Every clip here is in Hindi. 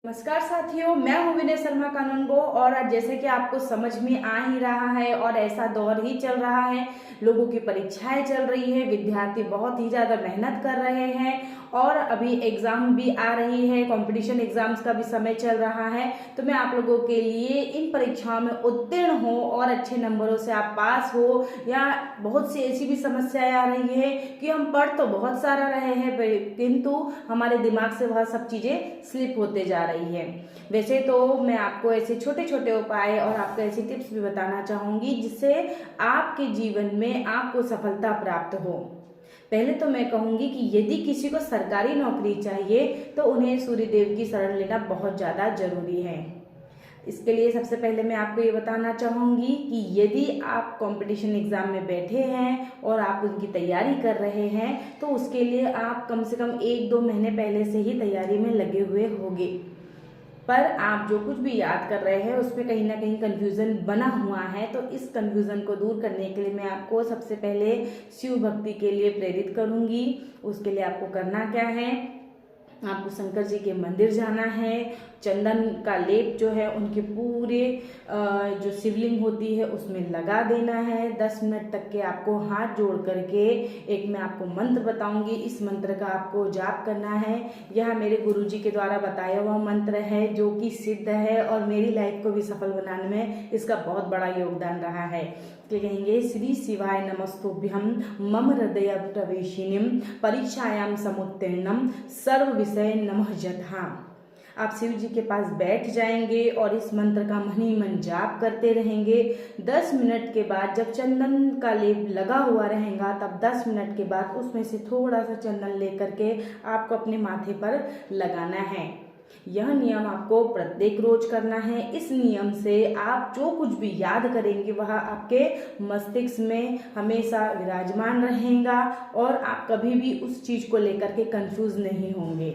नमस्कार साथियों, मैं हूं विनय शर्मा कानूनगो। और आज जैसे कि आपको समझ में आ ही रहा है और ऐसा दौर ही चल रहा है, लोगों की परीक्षाएं चल रही है, विद्यार्थी बहुत ही ज़्यादा मेहनत कर रहे हैं और अभी एग्ज़ाम भी आ रही है, कंपटीशन एग्ज़ाम्स का भी समय चल रहा है। तो मैं आप लोगों के लिए इन परीक्षाओं में उत्तीर्ण हो और अच्छे नंबरों से आप पास हो, या बहुत सी ऐसी भी समस्याएं आ रही है कि हम पढ़ तो बहुत सारा रहे हैं किंतु हमारे दिमाग से वह सब चीज़ें स्लिप होते जा रही है। वैसे तो मैं आपको ऐसे छोटे छोटे उपाय और आपको ऐसी टिप्स भी बताना चाहूँगी जिससे आपके जीवन में आपको सफलता प्राप्त हो। पहले तो मैं कहूँगी कि यदि किसी को सरकारी नौकरी चाहिए तो उन्हें सूर्यदेव की शरण लेना बहुत ज़्यादा जरूरी है। इसके लिए सबसे पहले मैं आपको ये बताना चाहूँगी कि यदि आप कंपटीशन एग्ज़ाम में बैठे हैं और आप उनकी तैयारी कर रहे हैं तो उसके लिए आप कम से कम 1-2 महीने पहले से ही तैयारी में लगे हुए होंगे। पर आप जो कुछ भी याद कर रहे हैं उसमें कहीं ना कहीं कन्फ्यूज़न बना हुआ है, तो इस कन्फ्यूज़न को दूर करने के लिए मैं आपको सबसे पहले शिव भक्ति के लिए प्रेरित करूँगी। उसके लिए आपको करना क्या है, आपको शंकर जी के मंदिर जाना है, चंदन का लेप जो है उनके पूरे जो शिवलिंग होती है उसमें लगा देना है। 10 मिनट तक के आपको हाथ जोड़ करके एक मैं आपको मंत्र बताऊंगी, इस मंत्र का आपको जाप करना है। यह मेरे गुरुजी के द्वारा बताया हुआ मंत्र है जो कि सिद्ध है और मेरी लाइफ को भी सफल बनाने में इसका बहुत बड़ा योगदान रहा है। तो कहेंगे, श्री शिवाय नमस्तुभ्यं मम हृदय प्रवेशिनीम परीक्षायाम समुत्तीर्णम सर्व विषय नमः जथा। आप शिव जी के पास बैठ जाएंगे और इस मंत्र का मन ही मन जाप करते रहेंगे। 10 मिनट के बाद जब चंदन का लेप लगा हुआ रहेगा तब 10 मिनट के बाद उसमें से थोड़ा सा चंदन लेकर के आपको अपने माथे पर लगाना है। यह नियम आपको प्रत्येक रोज करना है। इस नियम से आप जो कुछ भी याद करेंगे वह आपके मस्तिष्क में हमेशा विराजमान रहेगा और आप कभी भी उस चीज को लेकर के कंफ्यूज नहीं होंगे।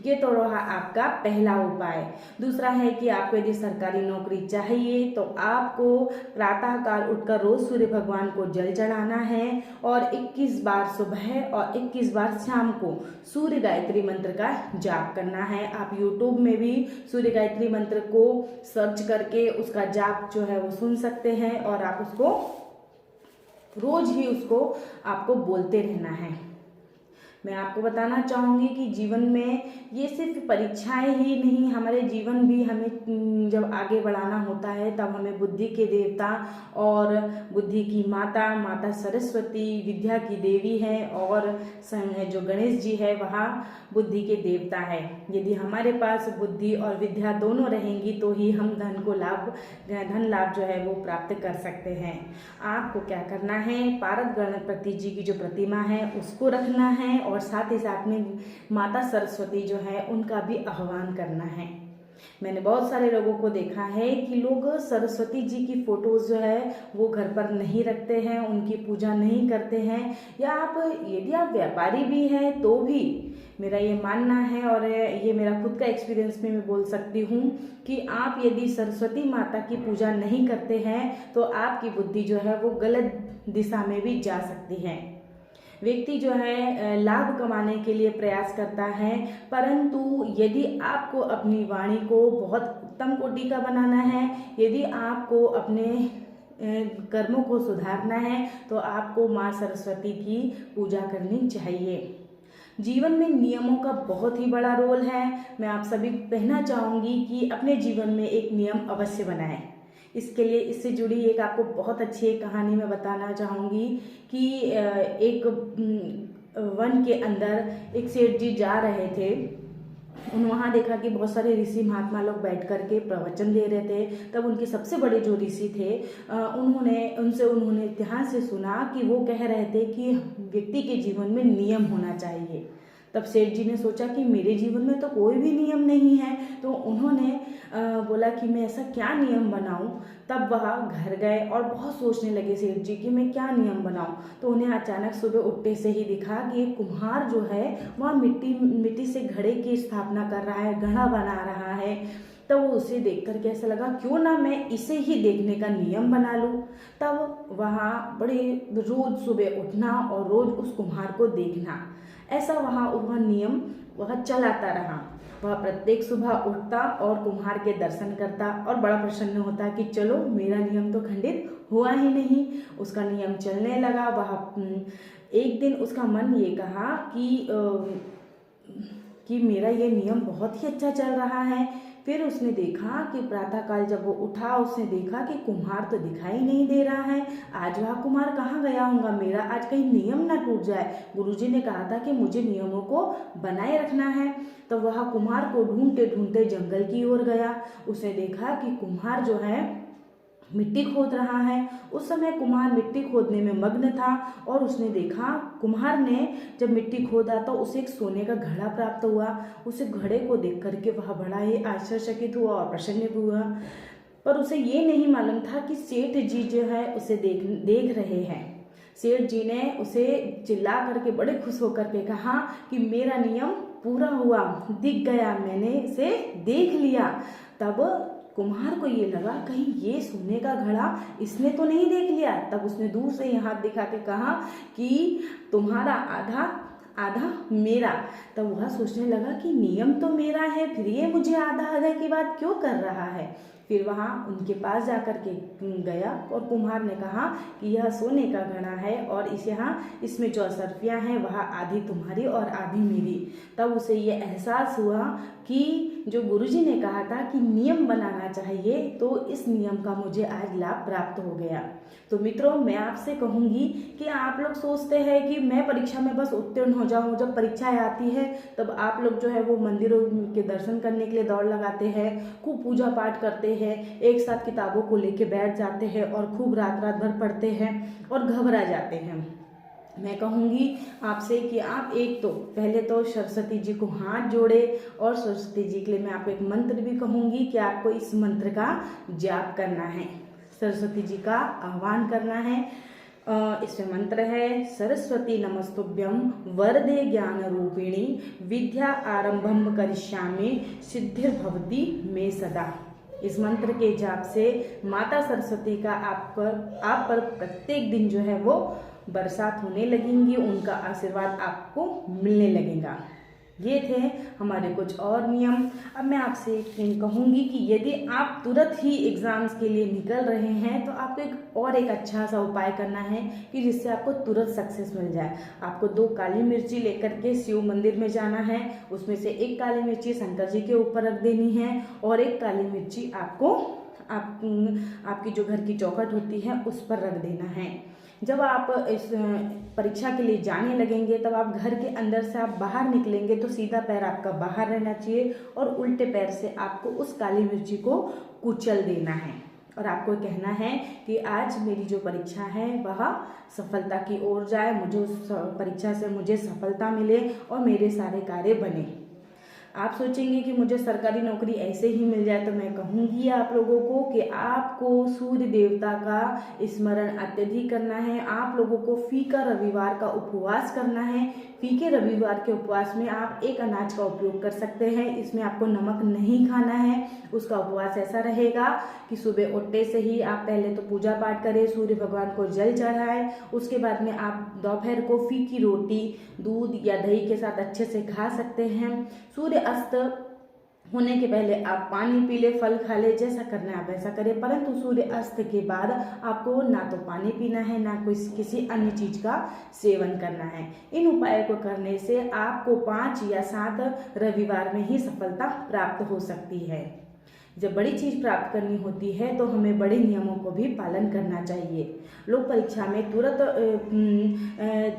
ये तो रहा आपका पहला उपाय। दूसरा है कि आपको यदि सरकारी नौकरी चाहिए तो आपको प्रातःकाल उठकर रोज सूर्य भगवान को जल चढ़ाना है और 21 बार सुबह और 21 बार शाम को सूर्य गायत्री मंत्र का जाप करना है। आप YouTube में भी सूर्य गायत्री मंत्र को सर्च करके उसका जाप जो है वो सुन सकते हैं और आप उसको रोज ही उसको आपको बोलते रहना है। मैं आपको बताना चाहूँगी कि जीवन में ये सिर्फ परीक्षाएं ही नहीं, हमारे जीवन भी हमें जब आगे बढ़ाना होता है तब हमें बुद्धि के देवता और बुद्धि की माता माता सरस्वती विद्या की देवी है और जो गणेश जी है वह बुद्धि के देवता है। यदि हमारे पास बुद्धि और विद्या दोनों रहेंगी तो ही हम धन लाभ जो है वो प्राप्त कर सकते हैं। आपको क्या करना है, पारद गणपति जी की जो प्रतिमा है उसको रखना है और साथ ही साथ में माता सरस्वती जो है उनका भी आह्वान करना है। मैंने बहुत सारे लोगों को देखा है कि लोग सरस्वती जी की फोटोज जो है वो घर पर नहीं रखते हैं, उनकी पूजा नहीं करते हैं, या यदि आप व्यापारी भी हैं तो भी मेरा ये मानना है और ये मेरा खुद का एक्सपीरियंस में मैं बोल सकती हूँ कि आप यदि सरस्वती माता की पूजा नहीं करते हैं तो आपकी बुद्धि जो है वो गलत दिशा में भी जा सकती है। व्यक्ति जो है लाभ कमाने के लिए प्रयास करता है, परंतु यदि आपको अपनी वाणी को बहुत उत्तम कोटि का बनाना है, यदि आपको अपने कर्मों को सुधारना है तो आपको माँ सरस्वती की पूजा करनी चाहिए। जीवन में नियमों का बहुत ही बड़ा रोल है। मैं आप सभी को कहना चाहूँगी कि अपने जीवन में एक नियम अवश्य बनाएं। इसके लिए इससे जुड़ी एक आपको बहुत अच्छी एक कहानी मैं बताना चाहूँगी कि एक वन के अंदर एक सेठ जी जा रहे थे। वहाँ देखा कि बहुत सारे ऋषि महात्मा लोग बैठ करके प्रवचन दे रहे थे। तब उनके सबसे बड़े जो ऋषि थे उन्होंने ध्यान से सुना कि वो कह रहे थे कि व्यक्ति के जीवन में नियम होना चाहिए। तब सेठ जी ने सोचा कि मेरे जीवन में तो कोई भी नियम नहीं है, तो उन्होंने बोला कि मैं ऐसा क्या नियम बनाऊं। तब वह घर गए और बहुत सोचने लगे सेठ जी कि मैं क्या नियम बनाऊं। तो उन्हें अचानक सुबह उठते से ही दिखा कि एक कुम्हार जो है वह मिट्टी से घड़े की स्थापना कर रहा है, घड़ा बना रहा है। तब वो उसे देख कर के ऐसा लगा क्यों ना मैं इसे ही देखने का नियम बना लूँ। तब वहाँ बड़े रोज सुबह उठना और रोज उस कुम्हार को देखना, ऐसा वह नियम चलाता रहा। वह प्रत्येक सुबह उठता और कुम्हार के दर्शन करता और बड़ा प्रसन्न होता कि चलो मेरा नियम तो खंडित हुआ ही नहीं। उसका नियम चलने लगा। वह एक दिन उसका मन ये कहा कि मेरा ये नियम बहुत ही अच्छा चल रहा है। फिर उसने देखा कि प्रातःकाल जब वो उठा, उसने देखा कि कुम्हार तो दिखाई नहीं दे रहा है। आज वह कुम्हार कहाँ गया होगा, मेरा आज कहीं नियम ना टूट जाए। गुरुजी ने कहा था कि मुझे नियमों को बनाए रखना है। तो वह कुम्हार को ढूंढते ढूंढते जंगल की ओर गया। उसने देखा कि कुम्हार जो है मिट्टी खोद रहा है। उस समय कुम्हार मिट्टी खोदने में मग्न था और उसने देखा, कुम्हार ने जब मिट्टी खोदा तो उसे एक सोने का घड़ा प्राप्त हुआ। उस घड़े को देख करके वह बड़ा ही आश्चर्यचकित हुआ और प्रसन्न हुआ, पर उसे ये नहीं मालूम था कि सेठ जी जो है उसे देख रहे हैं। सेठ जी ने उसे चिल्ला करके बड़े खुश होकर के कहा कि मेरा नियम पूरा हुआ, दिख गया, मैंने इसे देख लिया। तब कुम्हार को ये लगा कहीं ये सोने का घड़ा इसने तो नहीं देख लिया। तब उसने दूर से ही हाथ दिखा के कहा कि तुम्हारा आधा आधा मेरा। तब वह सोचने लगा कि नियम तो मेरा है, फिर ये मुझे आधा आधा की बात क्यों कर रहा है। फिर वहाँ उनके पास जाकर के गया और कुम्हार ने कहा कि यह सोने का घड़ा है और इसमें जो सरफियाँ हैं वह आधी तुम्हारी और आधी मेरी। तब उसे ये एहसास हुआ कि जो गुरुजी ने कहा था कि नियम बनाना चाहिए, तो इस नियम का मुझे आज लाभ प्राप्त हो गया। तो मित्रों, मैं आपसे कहूँगी कि आप लोग सोचते हैं कि मैं परीक्षा में बस उत्तीर्ण हो जाऊँ। जब परीक्षाएं आती है तब आप लोग जो है वो मंदिरों के दर्शन करने के लिए दौड़ लगाते हैं, खूब पूजा पाठ करते हैं, एक साथ किताबों को लेके बैठ जाते हैं और खूब रात रात भर पढ़ते हैं और घबरा जाते हैं। मैं कहूँगी आपसे कि आप एक तो पहले तो सरस्वती जी को हाथ जोड़े और सरस्वती जी के लिए मैं आपको एक मंत्र भी कहूँगी कि आपको इस मंत्र का जाप करना है, सरस्वती जी का आह्वान करना है। इसमें मंत्र है, सरस्वती नमस्तुभ्यं वरदे ज्ञान रूपिणी विद्या आरंभम करिष्यामि सिद्धिर्भवति मे सदा। इस मंत्र के जाप से माता सरस्वती का आप पर प्रत्येक दिन जो है वो बरसात होने लगेंगी, उनका आशीर्वाद आपको मिलने लगेगा। ये थे हमारे कुछ और नियम। अब मैं आपसे कहूँगी कि यदि आप तुरंत ही एग्ज़ाम्स के लिए निकल रहे हैं तो आपको एक अच्छा सा उपाय करना है कि जिससे आपको तुरंत सक्सेस मिल जाए। आपको 2 काली मिर्ची लेकर के शिव मंदिर में जाना है। उसमें से एक काली मिर्ची शंकर जी के ऊपर रख देनी है और एक काली मिर्ची आपकी जो घर की चौखट होती है उस पर रख देना है। जब आप इस परीक्षा के लिए जाने लगेंगे तब आप घर के अंदर से आप बाहर निकलेंगे तो सीधा पैर आपका बाहर रहना चाहिए और उल्टे पैर से आपको उस काली मिर्ची को कुचल देना है और आपको कहना है कि आज मेरी जो परीक्षा है वह सफलता की ओर जाए, मुझे उस परीक्षा से मुझे सफलता मिले और मेरे सारे कार्य बने। आप सोचेंगे कि मुझे सरकारी नौकरी ऐसे ही मिल जाए, तो मैं कहूँगी आप लोगों को कि आपको सूर्य देवता का स्मरण अत्यधिक करना है। आप लोगों को फीका रविवार का उपवास करना है। फीके रविवार के उपवास में आप एक अनाज का उपयोग कर सकते हैं, इसमें आपको नमक नहीं खाना है। उसका उपवास ऐसा रहेगा कि सुबह उठते से ही आप पहले तो पूजा पाठ करें, सूर्य भगवान को जल चढ़ाएं, उसके बाद में आप दोपहर को फीकी रोटी दूध या दही के साथ अच्छे से खा सकते हैं। सूर्य अस्त होने के पहले आप पानी पी ले, फल खा ले, जैसा करना है आप वैसा करें, परंतु सूर्य अस्त के बाद आपको ना तो पानी पीना है ना कोई किसी अन्य चीज का सेवन करना है। इन उपायों को करने से आपको 5 या 7 रविवार में ही सफलता प्राप्त हो सकती है। जब बड़ी चीज प्राप्त करनी होती है तो हमें बड़े नियमों को भी पालन करना चाहिए। लोग परीक्षा में तुरंत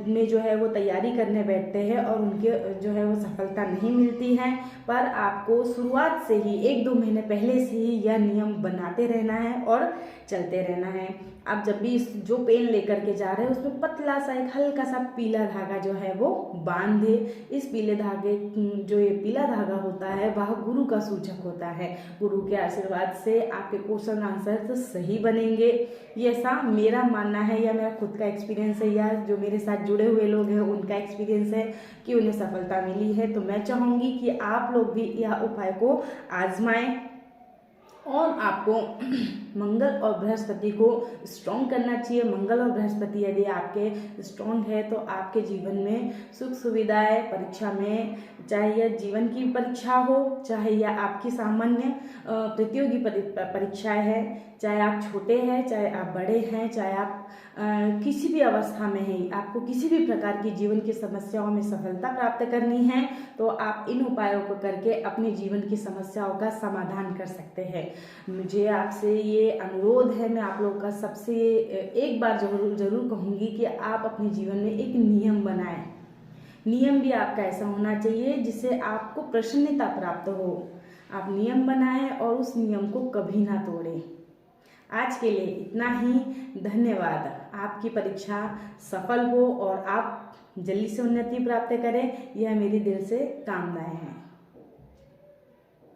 में जो है वो तैयारी करने बैठते हैं और उनके जो है वो सफलता नहीं मिलती है, पर आपको शुरुआत से ही 1-2 महीने पहले से ही यह नियम बनाते रहना है और चलते रहना है। आप जब भी जो पेन लेकर के जा रहे हैं उसमें पतला सा एक हल्का सा पीला धागा जो है वो बांधे। इस पीले धागे जो ये पीला धागा होता है वह गुरु का सूचक होता है। गुरु के आशीर्वाद से आपके क्वेश्चन आंसर तो सही बनेंगे, ये ऐसा मेरा मानना है या मेरा खुद का एक्सपीरियंस है या जो मेरे साथ जुड़े हुए लोग हैं उनका एक्सपीरियंस है कि उन्हें सफलता मिली है। तो मैं चाहूँगी कि आप लोग भी यह उपाय को आजमाएं और आपको मंगल और बृहस्पति को स्ट्रॉन्ग करना चाहिए। मंगल और बृहस्पति यदि आपके स्ट्रॉन्ग है तो आपके जीवन में सुख सुविधाएं, परीक्षा में, चाहे यह जीवन की परीक्षा हो, चाहे यह आपकी सामान्य प्रतियोगी परीक्षाएं है, चाहे आप छोटे हैं, चाहे आप बड़े हैं, चाहे आप किसी भी अवस्था में हैं, आपको किसी भी प्रकार की जीवन की समस्याओं में सफलता प्राप्त करनी है तो आप इन उपायों को करके अपने जीवन की समस्याओं का समाधान कर सकते हैं। मुझे आपसे ये अनुरोध है, मैं आप लोगों का सबसे एक बार जरूर कहूँगी कि आप अपने जीवन में एक नियम बनाएं। नियम भी आपका ऐसा होना चाहिए जिससे आपको प्रसन्नता प्राप्त हो। आप नियम बनाएं और उस नियम को कभी ना तोड़ें। आज के लिए इतना ही। धन्यवाद। आपकी परीक्षा सफल हो और आप जल्दी से उन्नति प्राप्त करें, यह मेरी दिल से कामनाएं हैं।